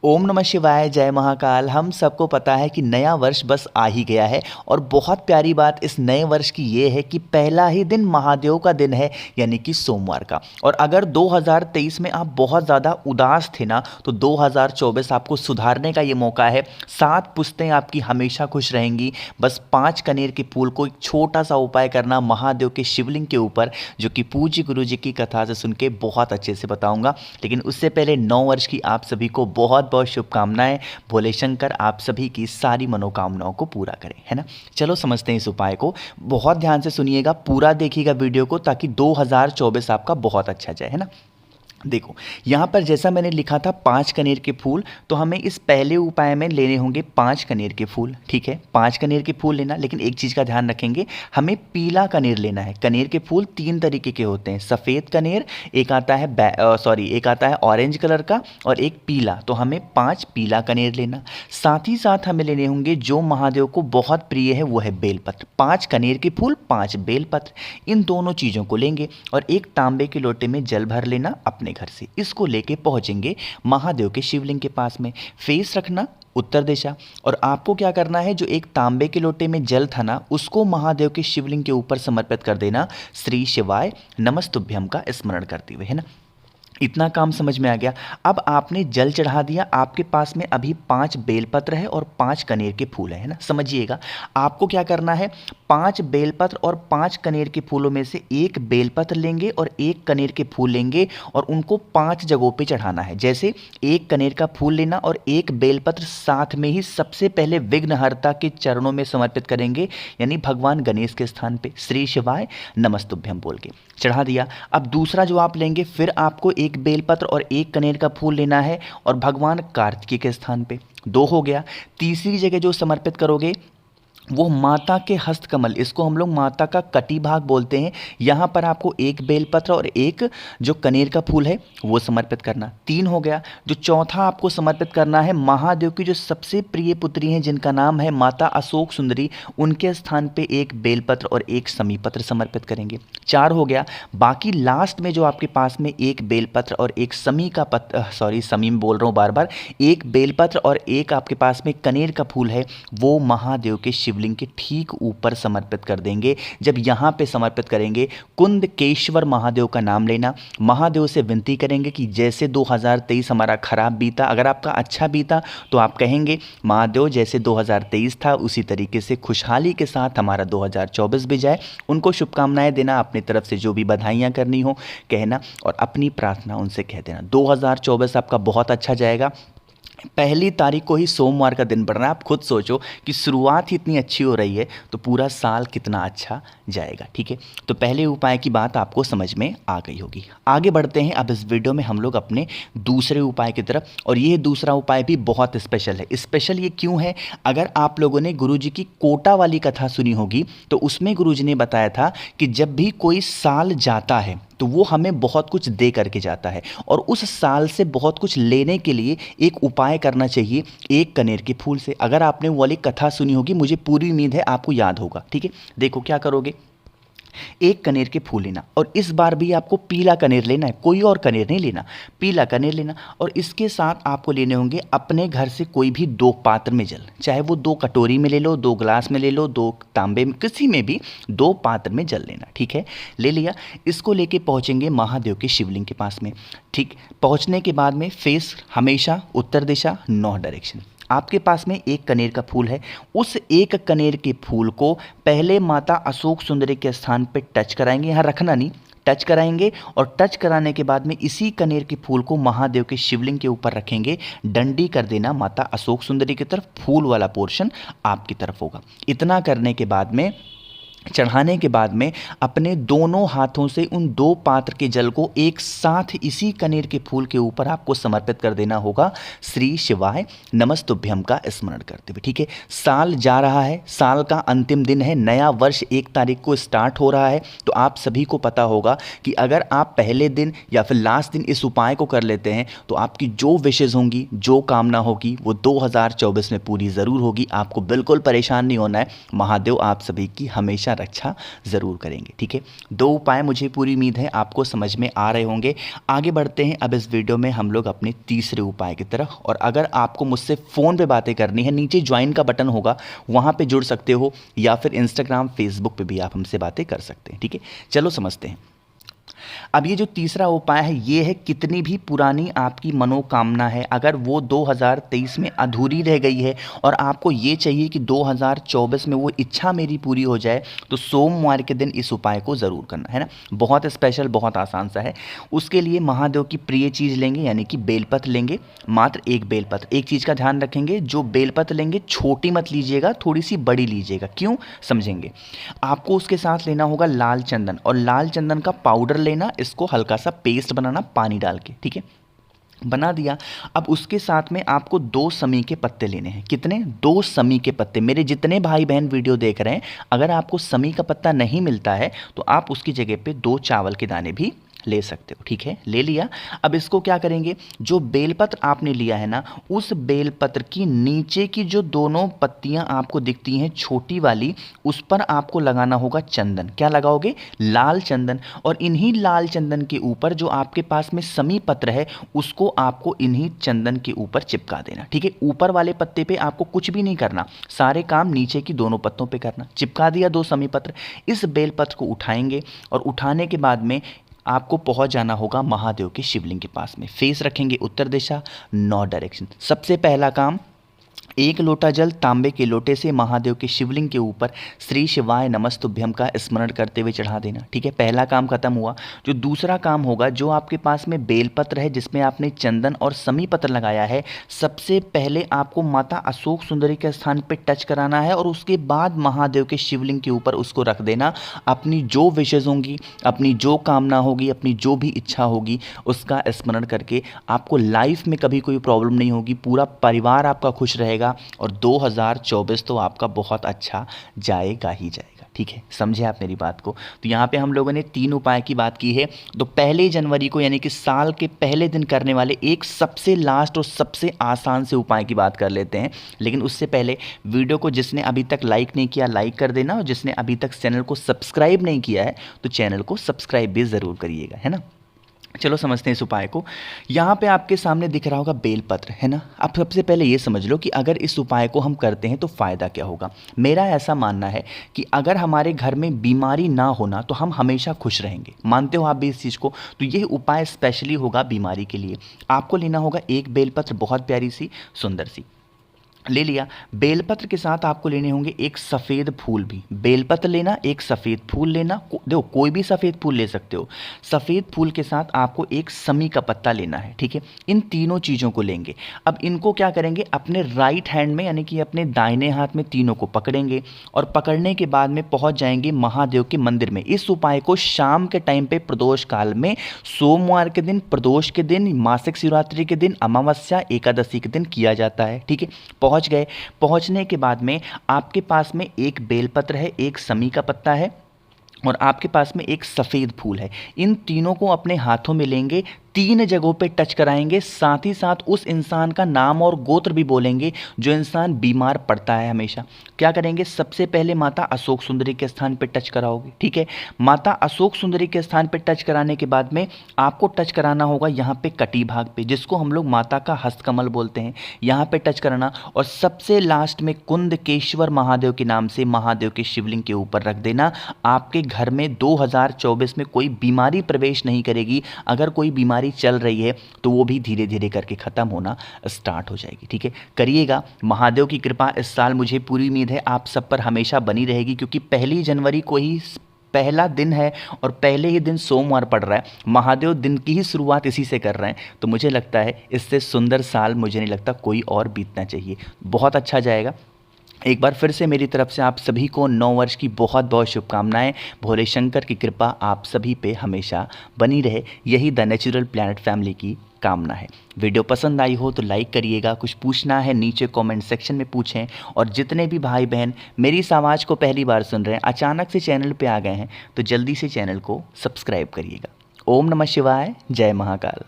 ओम नमः शिवाय, जय महाकाल। हम सबको पता है कि नया वर्ष बस आ ही गया है और बहुत प्यारी बात इस नए वर्ष की ये है कि पहला ही दिन महादेव का दिन है, यानी कि सोमवार का। और अगर 2023 में आप बहुत ज़्यादा उदास थे ना, तो 2024 आपको सुधारने का ये मौका है। 7 पुश्तें आपकी हमेशा खुश रहेंगी। बस 5 कनेर के फूल को एक छोटा सा उपाय करना महादेव के शिवलिंग के ऊपर, जो कि पूज्य गुरु जी की कथा से सुन के बहुत अच्छे से बताऊंगा। लेकिन उससे पहले 9 वर्ष की आप सभी को बहुत बहुत शुभकामनाएं। भोले शंकर आप सभी की सारी मनोकामनाओं को पूरा करें, है ना। चलो समझते हैं इस उपाय को। बहुत ध्यान से सुनिएगा, पूरा देखिएगा वीडियो को, ताकि 2024 आपका बहुत अच्छा जाए, है ना। देखो यहाँ पर जैसा मैंने लिखा था 5 कनेर के फूल, तो हमें इस पहले उपाय में लेने होंगे 5 कनेर के फूल। ठीक है, 5 कनेर के फूल लेना, लेकिन एक चीज़ का ध्यान रखेंगे, हमें पीला कनेर लेना है। कनेर के फूल 3 तरीके के होते हैं, सफ़ेद कनेर, एक आता है एक आता है ऑरेंज कलर का, और एक पीला। तो हमें 5 पीला कनेर लेना। साथ ही साथ हमें लेने होंगे जो महादेव को बहुत प्रिय है, वो है बेलपत्र। 5 कनेर के फूल, 5 बेलपत्र, इन दोनों चीज़ों को लेंगे और एक तांबे के लोटे में जल भर लेना अपने घर से। इसको लेके पहुंचेंगे महादेव के शिवलिंग के पास में। फेस रखना उत्तर दिशा, और आपको क्या करना है, जो एक तांबे के लोटे में जल था ना, उसको महादेव के शिवलिंग के ऊपर समर्पित कर देना, श्री शिवाय नमस्तुभ्यम का स्मरण करते हुए, है ना। इतना काम समझ में आ गया। अब आपने जल चढ़ा दिया, आपके पास में अभी 5 बेलपत्र है और 5 कनेर के फूल है ना। समझिएगा, आपको क्या करना है, 5 बेलपत्र और 5 कनेर के फूलों में से एक बेलपत्र लेंगे और एक कनेर के फूल लेंगे और उनको 5 जगहों पे चढ़ाना है। जैसे एक कनेर का फूल लेना और एक बेलपत्र साथ में ही सबसे पहले विघ्नहर्ता के चरणों में समर्पित करेंगे, यानी भगवान गणेश के स्थान पे श्री शिवाय नमस्तुभ्यम बोल के चढ़ा दिया। अब दूसरा जो आप लेंगे, फिर आपको एक बेलपत्र और एक कनेर का फूल लेना है और भगवान कार्तिकेय के स्थान पे 2 हो गया। तीसरी जगह जो समर्पित करोगे वो माता के हस्तकमल, इसको हम लोग माता का कटी भाग बोलते हैं, यहाँ पर आपको एक बेलपत्र और एक जो कनेर का फूल है वो समर्पित करना। 3 हो गया। जो चौथा आपको समर्पित करना है, महादेव की जो सबसे प्रिय पुत्री हैं जिनका नाम है माता अशोक सुंदरी, उनके स्थान पे एक बेलपत्र और एक समीपत्र समर्पित करेंगे। 4 हो गया। बाकी लास्ट में जो आपके पास में एक बेलपत्र और एक समी बोल रहा हूँ बार बार, एक बेलपत्र और एक आपके पास में कनेर का फूल है, वो महादेव के शिवलिंग के ठीक ऊपर समर्पित कर देंगे। जब यहाँ पे समर्पित करेंगे, कुंदकेश्वर महादेव का नाम लेना, महादेव से विनती करेंगे कि जैसे 2023 हमारा खराब बीता, अगर आपका अच्छा बीता तो आप कहेंगे महादेव जैसे 2023 था उसी तरीके से खुशहाली के साथ हमारा 2024 भी जाए। उनको शुभकामनाएं देना, अपनी तरफ से जो भी बधाइयाँ करनी हो कहना और अपनी प्रार्थना उनसे कह देना। 2024 आपका बहुत अच्छा जाएगा। पहली तारीख को ही सोमवार का दिन पड़ रहा है। आप खुद सोचो कि शुरुआत ही इतनी अच्छी हो रही है तो पूरा साल कितना अच्छा जाएगा। ठीक है, तो पहले उपाय की बात आपको समझ में आ गई होगी। आगे बढ़ते हैं अब इस वीडियो में हम लोग अपने दूसरे उपाय की तरफ, और ये दूसरा उपाय भी बहुत स्पेशल है। स्पेशल ये क्यों है, अगर आप लोगों ने गुरुजी की कोटा वाली कथा सुनी होगी तो उसमें गुरुजी ने बताया था कि जब भी कोई साल जाता है तो वो हमें बहुत कुछ दे करके जाता है, और उस साल से बहुत कुछ लेने के लिए एक उपाय करना चाहिए एक कनेर के फूल से। अगर आपने वो वाली कथा सुनी होगी, मुझे पूरी उम्मीद है आपको याद होगा। ठीक है, देखो क्या करोगे, एक कनेर के फूल लेना, और इस बार भी आपको पीला कनेर लेना है, कोई और कनेर नहीं लेना, पीला कनेर लेना। और इसके साथ आपको लेने होंगे अपने घर से कोई भी 2 पात्र में जल, चाहे वो 2 कटोरी में ले लो, 2 गिलास में ले लो, 2 तांबे में, किसी में भी 2 पात्र में जल लेना। ठीक है, ले लिया। इसको लेके पहुंचेंगे महादेव के शिवलिंग के पास में। ठीक, पहुंचने के बाद में फेस हमेशा उत्तर दिशा, नॉर्थ डायरेक्शन। आपके पास में एक कनेर का फूल है, उस एक कनेर के फूल को पहले माता अशोक सुंदरी के स्थान पे टच कराएंगे, यहाँ रखना नहीं, टच कराएंगे, और टच कराने के बाद में इसी कनेर के फूल को महादेव के शिवलिंग के ऊपर रखेंगे। डंडी कर देना माता अशोक सुंदरी की तरफ, फूल वाला पोर्शन आपकी तरफ होगा। इतना करने के बाद में, चढ़ाने के बाद में, अपने दोनों हाथों से उन 2 पात्र के जल को एक साथ इसी कनेर के फूल के ऊपर आपको समर्पित कर देना होगा, श्री शिवाय नमस्तुभ्यम का स्मरण करते हुए। ठीक है, साल जा रहा है, साल का अंतिम दिन है, नया वर्ष 1 तारीख को स्टार्ट हो रहा है। तो आप सभी को पता होगा कि अगर आप पहले दिन या फिर लास्ट दिन इस उपाय को कर लेते हैं तो आपकी जो विशेष होंगी, जो कामना होगी, वो 2024 में पूरी ज़रूर होगी। आपको बिल्कुल परेशान नहीं होना है, महादेव आप सभी की हमेशा रक्षा ज़रूर करेंगे। ठीक है, 2 उपाय मुझे पूरी उम्मीद है आपको समझ में आ रहे होंगे। आगे बढ़ते हैं अब इस वीडियो में हम लोग अपने तीसरे उपाय की तरफ। और अगर आपको मुझसे फ़ोन पे बातें करनी है, नीचे ज्वाइन का बटन होगा, वहाँ पे जुड़ सकते हो, या फिर इंस्टाग्राम फेसबुक पे भी आप हमसे बातें कर सकते हैं। ठीक है, चलो समझते हैं। अब ये जो तीसरा उपाय है ये है, कितनी भी पुरानी आपकी मनोकामना है, अगर वो 2023 में अधूरी रह गई है और आपको ये चाहिए कि 2024 में वो इच्छा मेरी पूरी हो जाए, तो सोमवार के दिन इस उपाय को ज़रूर करना है ना। बहुत स्पेशल, बहुत आसान सा है। उसके लिए महादेव की प्रिय चीज़ लेंगे, यानी कि बेलपत्र लेंगे, मात्र एक बेलपत्र। एक चीज़ का ध्यान रखेंगे, जो बेलपत्र लेंगे छोटी मत लीजिएगा, थोड़ी सी बड़ी लीजिएगा। क्यों, समझेंगे। आपको उसके साथ लेना होगा लाल चंदन, और लाल चंदन का पाउडर लेना, इसको हल्का सा पेस्ट बनाना पानी डाल के। ठीक है, बना दिया। अब उसके साथ में आपको 2 समी के पत्ते लेने हैं। कितने? 2 समी के पत्ते। मेरे जितने भाई बहन वीडियो देख रहे हैं, अगर आपको समी का पत्ता नहीं मिलता है तो आप उसकी जगह पे 2 चावल के दाने भी ले सकते हो। ठीक है, ले लिया। अब इसको क्या करेंगे, जो बेलपत्र आपने लिया है ना, उस बेलपत्र की नीचे की जो दोनों पत्तियां आपको दिखती हैं छोटी वाली, उस पर आपको लगाना होगा चंदन। क्या लगाओगे? लाल चंदन। और इन्हीं लाल चंदन के ऊपर जो आपके पास में समी पत्र है, उसको आपको इन्हीं चंदन के ऊपर चिपका देना। ठीक है, ऊपर वाले पत्ते पे आपको कुछ भी नहीं करना, सारे काम नीचे की दोनों पत्तों पे करना। चिपका दिया 2 समी पत्र। इस बेलपत्र को उठाएंगे, और उठाने के बाद में आपको पहुंच जाना होगा महादेव के शिवलिंग के पास में। फेस रखेंगे उत्तर दिशा, नॉर्थ डायरेक्शन। सबसे पहला काम, 1 लोटा जल तांबे के लोटे से महादेव के शिवलिंग के ऊपर श्री शिवाय नमस्तुभ्यम का स्मरण करते हुए चढ़ा देना। ठीक है, पहला काम खत्म हुआ। जो दूसरा काम होगा, जो आपके पास में बेलपत्र है जिसमें आपने चंदन और समी पत्र लगाया है, सबसे पहले आपको माता अशोक सुंदरी के स्थान पे टच कराना है, और उसके बाद महादेव के शिवलिंग के ऊपर उसको रख देना। अपनी जो विशेष होंगी, अपनी जो कामना होगी, अपनी जो भी इच्छा होगी, उसका स्मरण करके आपको लाइफ में कभी कोई प्रॉब्लम नहीं होगी, पूरा परिवार आपका खुश रहेगा, और 2024 तो आपका बहुत अच्छा जाएगा ही जाएगा। ठीक है, समझे आप मेरी बात को। तो यहाँ पे हम लोगों ने 3 उपाय की बात की है। तो 1 जनवरी को, यानी कि साल के पहले दिन करने वाले एक सबसे लास्ट और सबसे आसान से उपाय की बात कर लेते हैं। लेकिन उससे पहले वीडियो को जिसने अभी तक लाइक नहीं किया, लाइक कर देना, और जिसने अभी तक चैनल को सब्सक्राइब नहीं किया है, तो चैनल को सब्सक्राइब भी ज़रूर करिएगा, है ना। चलो समझते हैं इस उपाय को। यहाँ पे आपके सामने दिख रहा होगा बेलपत्र, है ना। अब सबसे पहले ये समझ लो कि अगर इस उपाय को हम करते हैं तो फ़ायदा क्या होगा। मेरा ऐसा मानना है कि अगर हमारे घर में बीमारी ना होना, तो हम हमेशा खुश रहेंगे। मानते हो आप भी इस चीज़ को? तो यह उपाय स्पेशली होगा बीमारी के लिए। आपको लेना होगा 1 बेलपत्र, बहुत प्यारी सी, सुंदर सी ले लिया। बेलपत्र के साथ आपको लेने होंगे एक सफ़ेद फूल भी। बेलपत्र लेना, एक सफ़ेद फूल लेना, देखो कोई भी सफ़ेद फूल ले सकते हो। सफ़ेद फूल के साथ आपको एक समी का पत्ता लेना है। ठीक है, इन तीनों चीज़ों को लेंगे। अब इनको क्या करेंगे, अपने राइट हैंड में, यानी कि अपने दाहिने हाथ में तीनों को पकड़ेंगे, और पकड़ने के बाद में पहुंच जाएंगे महादेव के मंदिर में। इस उपाय को शाम के टाइम पे प्रदोष काल में, सोमवार के दिन, प्रदोष के दिन, मासिक शिवरात्रि के दिन, अमावस्या, एकादशी के दिन किया जाता है। ठीक है, पहुंच गए। पहुंचने के बाद में आपके पास में एक बेलपत्र है, एक समी का पत्ता है, और आपके पास में एक सफ़ेद फूल है। इन तीनों को अपने हाथों में लेंगे, 3 जगहों पे टच कराएंगे, साथ ही साथ उस इंसान का नाम और गोत्र भी बोलेंगे जो इंसान बीमार पड़ता है हमेशा। क्या करेंगे, सबसे पहले माता अशोक सुंदरी के स्थान पे टच कराओगे। ठीक है, माता अशोक सुंदरी के स्थान पे टच कराने के बाद में आपको टच कराना होगा यहाँ पे कटी भाग पे, जिसको हम लोग माता का हस्तकमल बोलते हैं, यहाँ पे टच कराना। और सबसे लास्ट में कुंदकेश्वर महादेव के नाम से महादेव के शिवलिंग के ऊपर रख देना। आपके घर में 2024 में कोई बीमारी प्रवेश नहीं करेगी। अगर कोई बीमारी चल रही है तो वो भी धीरे धीरे करके ख़त्म होना स्टार्ट हो जाएगी। ठीक है, करिएगा। महादेव की कृपा इस साल मुझे पूरी उम्मीद है आप सब पर हमेशा बनी रहेगी, क्योंकि 1 जनवरी को ही पहला दिन है, और पहले ही दिन सोमवार पड़ रहा है। महादेव दिन की ही शुरुआत इसी से कर रहे हैं, तो मुझे लगता है इससे सुंदर साल मुझे नहीं लगता कोई और बीतना चाहिए। बहुत अच्छा जाएगा। एक बार फिर से मेरी तरफ से आप सभी को 9 वर्ष की बहुत बहुत शुभकामनाएं। भोले शंकर की कृपा आप सभी पे हमेशा बनी रहे, यही द नेचुरल प्लैनेट फैमिली की कामना है। वीडियो पसंद आई हो तो लाइक करिएगा, कुछ पूछना है नीचे कमेंट सेक्शन में पूछें, और जितने भी भाई बहन मेरी इस आवाज़ को पहली बार सुन रहे हैं, अचानक से चैनल पे आ गए हैं, तो जल्दी से चैनल को सब्सक्राइब करिएगा। ओम नमः शिवाय, जय महाकाल।